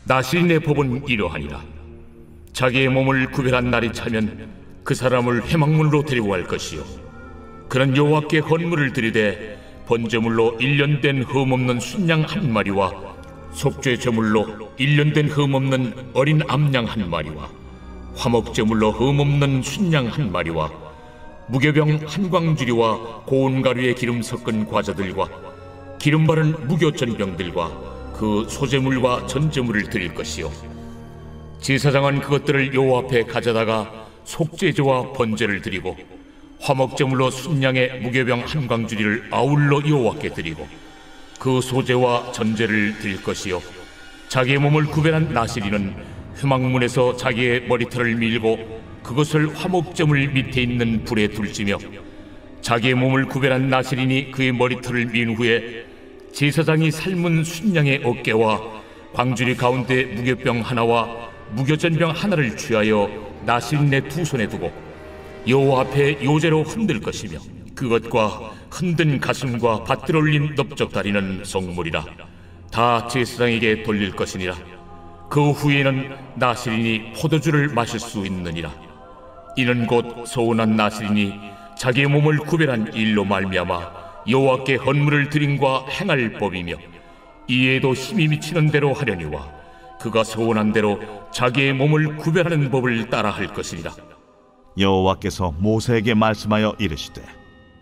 나실인의 법은 이러하니라. 자기의 몸을 구별한 날이 차면 그 사람을 회막문으로 데리고 갈 것이요, 그는 여호와께 헌물을 드리되 번제물로 1년 된 흠없는 순양 한 마리와 속죄 제물로 1년 된 흠없는 어린 암양 한 마리와 화목제물로 흠없는 순양 한 마리와 무교병 한 광주리와 고운 가루에 기름 섞은 과자들과 기름 바른 무교전병들과 그 소제물과 전제물을 드릴 것이요, 제사장은 그것들을 여호와 앞에 가져다가 속죄제와 번제를 드리고 화목제물로 순양의 무교병 한 광주리를 아울러 여호와께 드리고 그 소제와 전제를 드릴 것이요, 자기의 몸을 구별한 나실인은 회막문에서 자기의 머리털을 밀고 그것을 화목제물 밑에 있는 불에 둘지며, 자기의 몸을 구별한 나실인이 그의 머리털을 민 후에 제사장이 삶은 순양의 어깨와 광주리 가운데 무교병 하나와 무교전병 하나를 취하여 나실인의 두 손에 두고 여호와 앞에 요제로 흔들 것이며, 그것과 흔든 가슴과 받들어 올린 넓적다리는 성물이라 다 제사장에게 돌릴 것이니라. 그 후에는 나실인이 포도주를 마실 수 있느니라. 이는 곧 서운한 나실인이 자기의 몸을 구별한 일로 말미암아 여호와께 헌물을 드림과 행할 법이며, 이에도 힘이 미치는 대로 하려니와 그가 서운한 대로 자기의 몸을 구별하는 법을 따라 할 것이니라. 여호와께서 모세에게 말씀하여 이르시되,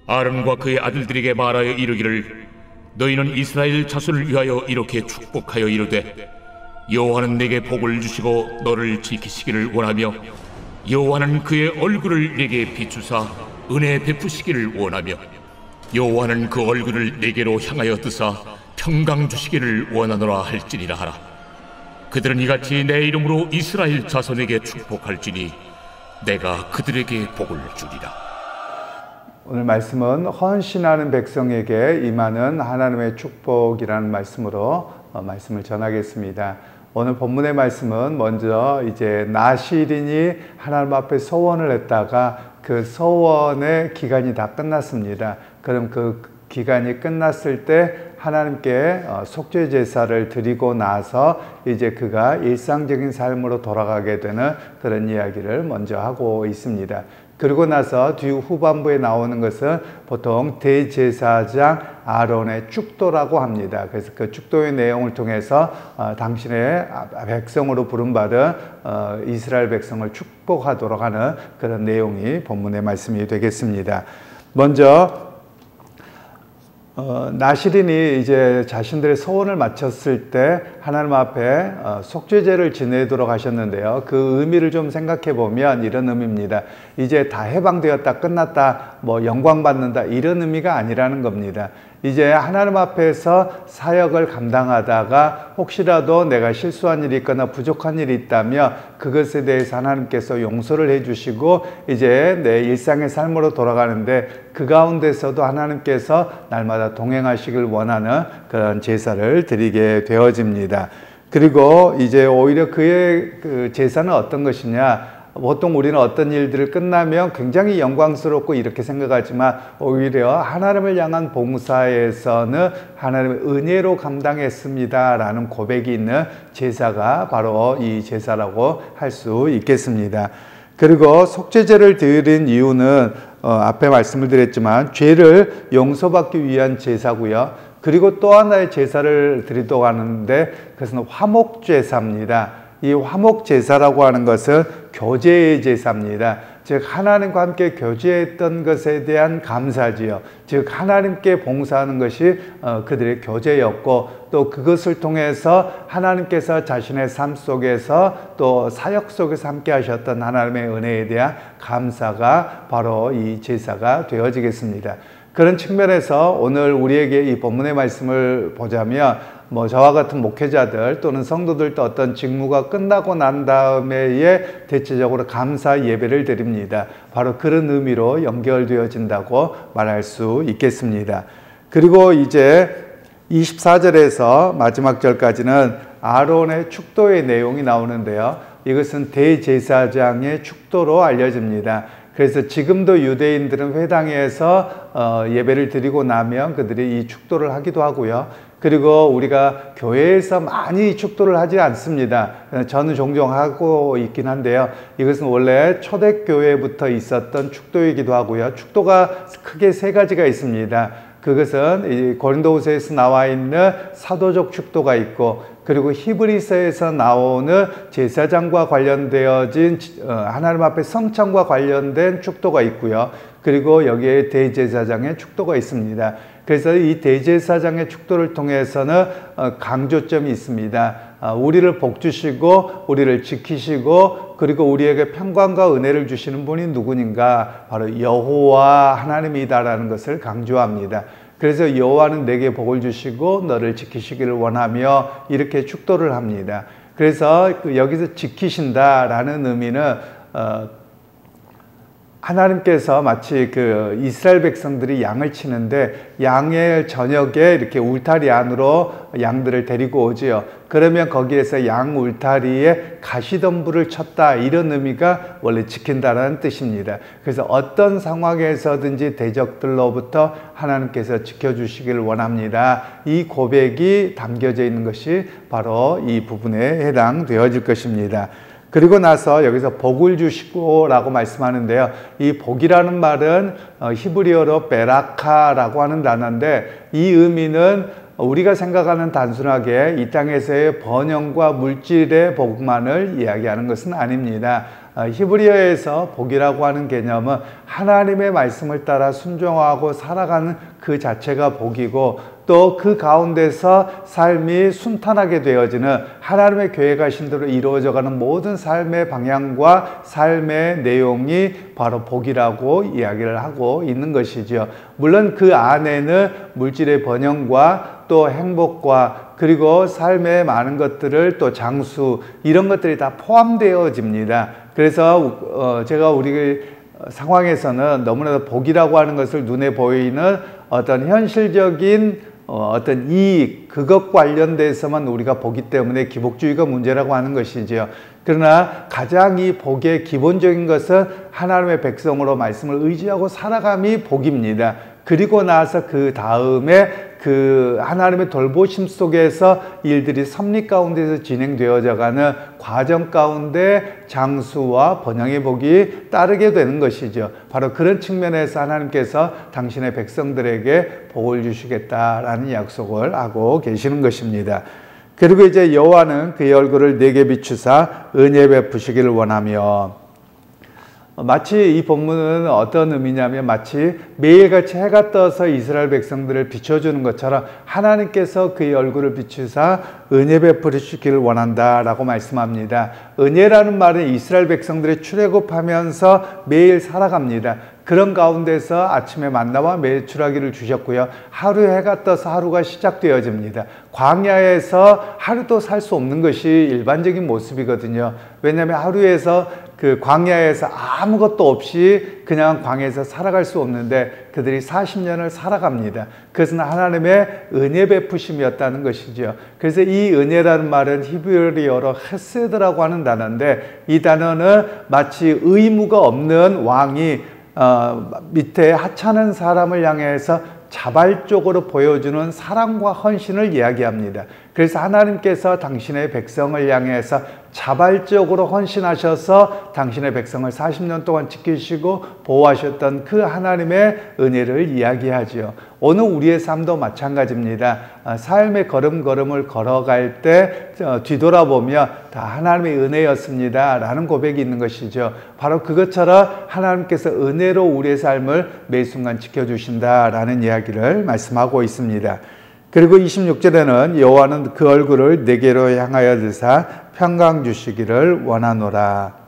아론과 그의 아들들에게 말하여 이르기를, 너희는 이스라엘 자손을 위하여 이렇게 축복하여 이르되, 여호와는 내게 복을 주시고 너를 지키시기를 원하며, 여호와는 그의 얼굴을 내게 비추사 은혜 베푸시기를 원하며, 여호와는 그 얼굴을 내게로 향하여 드사 평강 주시기를 원하노라 할지니라 하라. 그들은 이같이 내 이름으로 이스라엘 자손에게 축복할지니 내가 그들에게 복을 주리라. 오늘 말씀은 헌신하는 백성에게 임하는 하나님의 축복이라는 말씀으로 말씀을 전하겠습니다. 오늘 본문의 말씀은 먼저 이제 나실인이 하나님 앞에 서원을 했다가 그 서원의 기간이 다 끝났습니다. 그럼 그 기간이 끝났을 때 하나님께 속죄 제사를 드리고 나서 이제 그가 일상적인 삶으로 돌아가게 되는 그런 이야기를 먼저 하고 있습니다. 그리고 나서 뒤 후반부에 나오는 것은 보통 대제사장 아론의 축도라고 합니다. 그래서 그 축도의 내용을 통해서 당신의 백성으로 부름받은 이스라엘 백성을 축복하도록 하는 그런 내용이 본문의 말씀이 되겠습니다. 먼저 나실인이 이제 자신들의 소원을 마쳤을 때 하나님 앞에 속죄제를 지내도록 하셨는데요. 그 의미를 좀 생각해 보면 이런 의미입니다. 이제 다 해방되었다, 끝났다, 뭐 영광 받는다, 이런 의미가 아니라는 겁니다. 이제 하나님 앞에서 사역을 감당하다가 혹시라도 내가 실수한 일이 있거나 부족한 일이 있다면 그것에 대해서 하나님께서 용서를 해주시고 이제 내 일상의 삶으로 돌아가는데, 그 가운데서도 하나님께서 날마다 동행하시길 원하는 그런 제사를 드리게 되어집니다. 그리고 이제 오히려 그의 그 제사는 어떤 것이냐, 보통 우리는 어떤 일들을 끝나면 굉장히 영광스럽고 이렇게 생각하지만 오히려 하나님을 향한 봉사에서는 하나님의 은혜로 감당했습니다 라는 고백이 있는 제사가 바로 이 제사라고 할 수 있겠습니다. 그리고 속죄제를 드린 이유는 앞에 말씀을 드렸지만 죄를 용서받기 위한 제사고요. 그리고 또 하나의 제사를 드리도록 하는데 그것은 화목제사입니다. 이 화목제사라고 하는 것은 교제의 제사입니다. 즉 하나님과 함께 교제했던 것에 대한 감사지요. 즉 하나님께 봉사하는 것이 그들의 교제였고, 또 그것을 통해서 하나님께서 자신의 삶 속에서 또 사역 속에서 함께 하셨던 하나님의 은혜에 대한 감사가 바로 이 제사가 되어지겠습니다. 그런 측면에서 오늘 우리에게 이 본문의 말씀을 보자면 저와 같은 목회자들 또는 성도들도 어떤 직무가 끝나고 난 다음에 대체적으로 감사 예배를 드립니다. 바로 그런 의미로 연결되어진다고 말할 수 있겠습니다. 그리고 이제 24절에서 마지막 절까지는 아론의 축도의 내용이 나오는데요. 이것은 대제사장의 축도로 알려집니다. 그래서 지금도 유대인들은 회당에서 예배를 드리고 나면 그들이 이 축도를 하기도 하고요. 그리고 우리가 교회에서 많이 축도를 하지 않습니다. 저는 종종 하고 있긴 한데요. 이것은 원래 초대교회부터 있었던 축도이기도 하고요. 축도가 크게 세 가지가 있습니다. 그것은 이 고린도후서에서 나와 있는 사도적 축도가 있고, 그리고 히브리서에서 나오는 제사장과 관련되어진 하나님 앞에 성찬과 관련된 축도가 있고요. 그리고 여기에 대제사장의 축도가 있습니다. 그래서 이 대제사장의 축도를 통해서는 강조점이 있습니다. 우리를 복주시고 우리를 지키시고 그리고 우리에게 평강과 은혜를 주시는 분이 누구인가? 바로 여호와 하나님이다라는 것을 강조합니다. 그래서 여호와는 내게 복을 주시고 너를 지키시기를 원하며 이렇게 축도를 합니다. 그래서 여기서 지키신다라는 의미는 하나님께서 마치 그 이스라엘 백성들이 양을 치는데 양의 저녁에 이렇게 울타리 안으로 양들을 데리고 오지요. 그러면 거기에서 양 울타리에 가시덤불을 쳤다, 이런 의미가 원래 지킨다라는 뜻입니다. 그래서 어떤 상황에서든지 대적들로부터 하나님께서 지켜주시기를 원합니다. 이 고백이 담겨져 있는 것이 바로 이 부분에 해당되어질 것입니다. 그리고 나서 여기서 복을 주시고 라고 말씀하는데요. 이 복이라는 말은 히브리어로 베라카라고 하는 단어인데, 이 의미는 우리가 생각하는 단순하게 이 땅에서의 번영과 물질의 복만을 이야기하는 것은 아닙니다. 히브리어에서 복이라고 하는 개념은 하나님의 말씀을 따라 순종하고 살아가는 그 자체가 복이고, 또 그 가운데서 삶이 순탄하게 되어지는 하나님의 계획하신 대로 이루어져가는 모든 삶의 방향과 삶의 내용이 바로 복이라고 이야기를 하고 있는 것이죠. 물론 그 안에는 물질의 번영과 또 행복과 그리고 삶의 많은 것들을 또 장수, 이런 것들이 다 포함되어집니다. 그래서 제가 우리 상황에서는 너무나도 복이라고 하는 것을 눈에 보이는 어떤 현실적인 어떤 이익, 그것 관련돼서만 우리가 보기 때문에 기복주의가 문제라고 하는 것이지요. 그러나 가장 이 복의 기본적인 것은 하나님의 백성으로 말씀을 의지하고 살아감이 복입니다. 그리고 나서 그 다음에 그 하나님의 돌보심 속에서 일들이 섭리 가운데서 진행되어져 가는 과정 가운데 장수와 번영의 복이 따르게 되는 것이죠. 바로 그런 측면에서 하나님께서 당신의 백성들에게 복을 주시겠다라는 약속을 하고 계시는 것입니다. 그리고 이제 여호와는 그의 얼굴을 내게 비추사 은혜 베푸시기를 원하며, 마치 이 본문은 어떤 의미냐면 마치 매일같이 해가 떠서 이스라엘 백성들을 비춰주는 것처럼 하나님께서 그의 얼굴을 비추사 은혜 베푸시기를 원한다라고 말씀합니다. 은혜라는 말은 이스라엘 백성들이 출애굽하면서 매일 살아갑니다. 그런 가운데서 아침에 만나와 매출하기를 주셨고요. 하루 해가 떠서 하루가 시작되어집니다. 광야에서 하루도 살 수 없는 것이 일반적인 모습이거든요. 왜냐하면 하루에서 그 광야에서 아무것도 없이 그냥 광야에서 살아갈 수 없는데 그들이 40년을 살아갑니다. 그것은 하나님의 은혜 베푸심이었다는 것이죠. 그래서 이 은혜라는 말은 히브리어로 헤세드라고 하는 단어인데, 이 단어는 마치 의무가 없는 왕이 밑에 하찮은 사람을 향해서 자발적으로 보여주는 사랑과 헌신을 이야기합니다. 그래서 하나님께서 당신의 백성을 향해서 자발적으로 헌신하셔서 당신의 백성을 40년 동안 지키시고 보호하셨던 그 하나님의 은혜를 이야기하죠. 오늘 우리의 삶도 마찬가지입니다. 삶의 걸음걸음을 걸어갈 때 뒤돌아보면 다 하나님의 은혜였습니다 라는 고백이 있는 것이죠. 바로 그것처럼 하나님께서 은혜로 우리의 삶을 매 순간 지켜주신다라는 이야기를 말씀하고 있습니다. 그리고 26절에는 여호와는 그 얼굴을 내게로 향하여 드사 평강 주시기를 원하노라.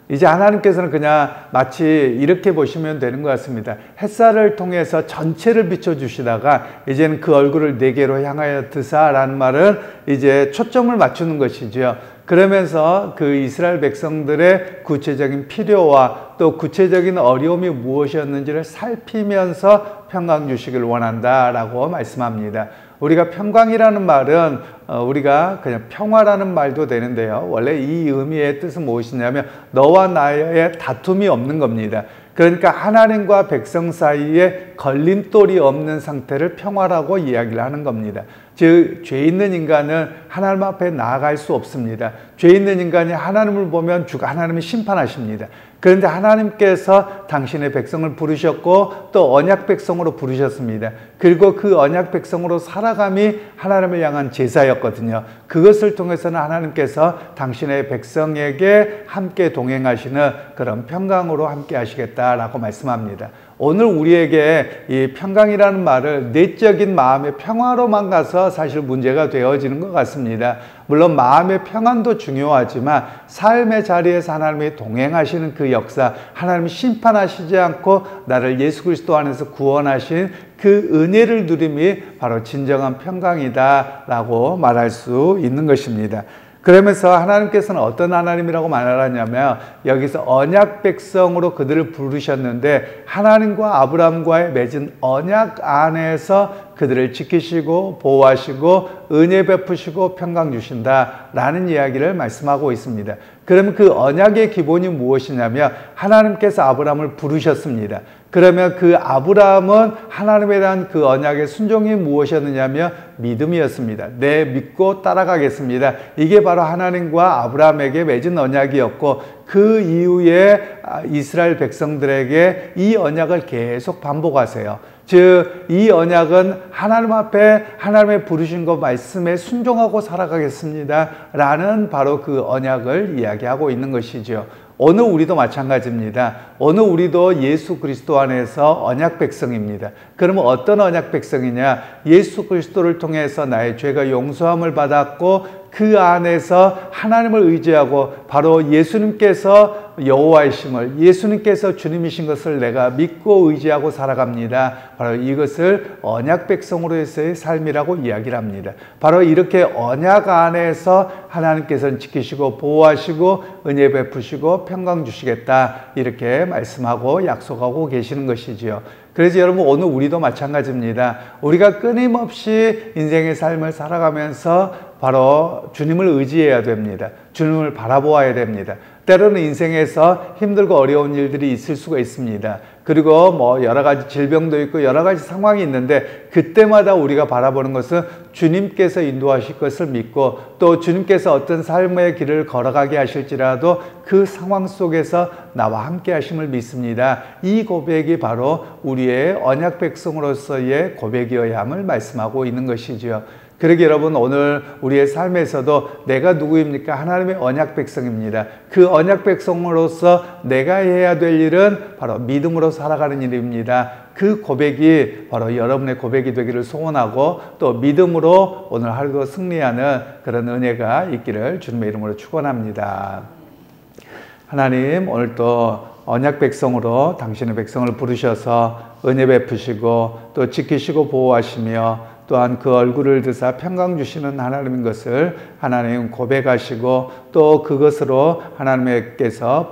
이제 하나님께서는 그냥 마치 이렇게 보시면 되는 것 같습니다. 햇살을 통해서 전체를 비춰주시다가 이제는 그 얼굴을 내게로 향하여 드사라는 말은 이제 초점을 맞추는 것이죠. 그러면서 그 이스라엘 백성들의 구체적인 필요와 또 구체적인 어려움이 무엇이었는지를 살피면서 평강 주시기를 원한다라고 말씀합니다. 우리가 평강이라는 말은 우리가 그냥 평화라는 말도 되는데요. 원래 이 의미의 뜻은 무엇이냐면 너와 나의 다툼이 없는 겁니다. 그러니까 하나님과 백성 사이에 걸림돌이 없는 상태를 평화라고 이야기를 하는 겁니다. 즉, 죄 있는 인간은 하나님 앞에 나아갈 수 없습니다. 죄 있는 인간이 하나님을 보면 하나님이 심판하십니다. 그런데 하나님께서 당신의 백성을 부르셨고 또 언약 백성으로 부르셨습니다. 그리고 그 언약 백성으로 살아감이 하나님을 향한 제사였거든요. 그것을 통해서는 하나님께서 당신의 백성에게 함께 동행하시는 그런 평강으로 함께 하시겠다라고 말씀합니다. 오늘 우리에게 이 평강이라는 말을 내적인 마음의 평화로만 가서 사실 문제가 되어지는 것 같습니다. 물론 마음의 평안도 중요하지만 삶의 자리에서 하나님이 동행하시는 그 역사, 하나님이 심판하시지 않고 나를 예수 그리스도 안에서 구원하신 그 은혜를 누림이 바로 진정한 평강이다라고 말할 수 있는 것입니다. 그러면서 하나님께서는 어떤 하나님이라고 말하냐면 여기서 언약 백성으로 그들을 부르셨는데 하나님과 아브라함과의 맺은 언약 안에서 그들을 지키시고 보호하시고 은혜 베푸시고 평강 주신다라는 이야기를 말씀하고 있습니다. 그러면 그 언약의 기본이 무엇이냐면 하나님께서 아브라함을 부르셨습니다. 그러면 그 아브라함은 하나님에 대한 그 언약의 순종이 무엇이었느냐면 믿음이었습니다. 네, 믿고 따라가겠습니다. 이게 바로 하나님과 아브라함에게 맺은 언약이었고 그 이후에 이스라엘 백성들에게 이 언약을 계속 반복하세요. 즉, 이 언약은 하나님 앞에 하나님의 부르신 것 말씀에 순종하고 살아가겠습니다 라는 바로 그 언약을 이야기하고 있는 것이죠. 오늘 우리도 마찬가지입니다. 오늘 우리도 예수 그리스도 안에서 언약 백성입니다. 그러면 어떤 언약 백성이냐? 예수 그리스도를 통해서 나의 죄가 용서함을 받았고 그 안에서 하나님을 의지하고 바로 예수님께서 여호와이심을, 예수님께서 주님이신 것을 내가 믿고 의지하고 살아갑니다. 바로 이것을 언약 백성으로서의 삶이라고 이야기를 합니다. 바로 이렇게 언약 안에서 하나님께서는 지키시고 보호하시고 은혜 베푸시고 평강 주시겠다 이렇게 말씀하고 약속하고 계시는 것이지요. 그래서 여러분 오늘 우리도 마찬가지입니다. 우리가 끊임없이 인생의 삶을 살아가면서 바로 주님을 의지해야 됩니다. 주님을 바라보아야 됩니다. 때로는 인생에서 힘들고 어려운 일들이 있을 수가 있습니다. 그리고 여러 가지 질병도 있고 여러 가지 상황이 있는데 그때마다 우리가 바라보는 것은 주님께서 인도하실 것을 믿고 또 주님께서 어떤 삶의 길을 걸어가게 하실지라도 그 상황 속에서 나와 함께 하심을 믿습니다. 이 고백이 바로 우리의 언약 백성으로서의 고백이어야 함을 말씀하고 있는 것이지요. 그러게 여러분 오늘 우리의 삶에서도 내가 누구입니까? 하나님의 언약 백성입니다. 그 언약 백성으로서 내가 해야 될 일은 바로 믿음으로 살아가는 일입니다. 그 고백이 바로 여러분의 고백이 되기를 소원하고 또 믿음으로 오늘 하루도 승리하는 그런 은혜가 있기를 주님의 이름으로 축원합니다. 하나님 오늘 또 언약 백성으로 당신의 백성을 부르셔서 은혜 베푸시고 또 지키시고 보호하시며 또한 그 얼굴을 드사 평강 주시는 하나님인 것을 하나님 고백하시고 또 그것으로 하나님께서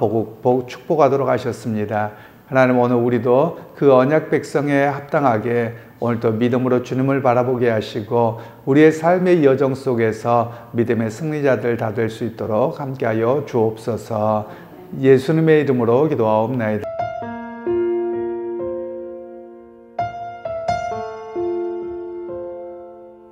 축복하도록 하셨습니다. 하나님 오늘 우리도 그 언약 백성에 합당하게 오늘 또 믿음으로 주님을 바라보게 하시고 우리의 삶의 여정 속에서 믿음의 승리자들 다 될 수 있도록 함께하여 주옵소서. 예수님의 이름으로 기도하옵나이다.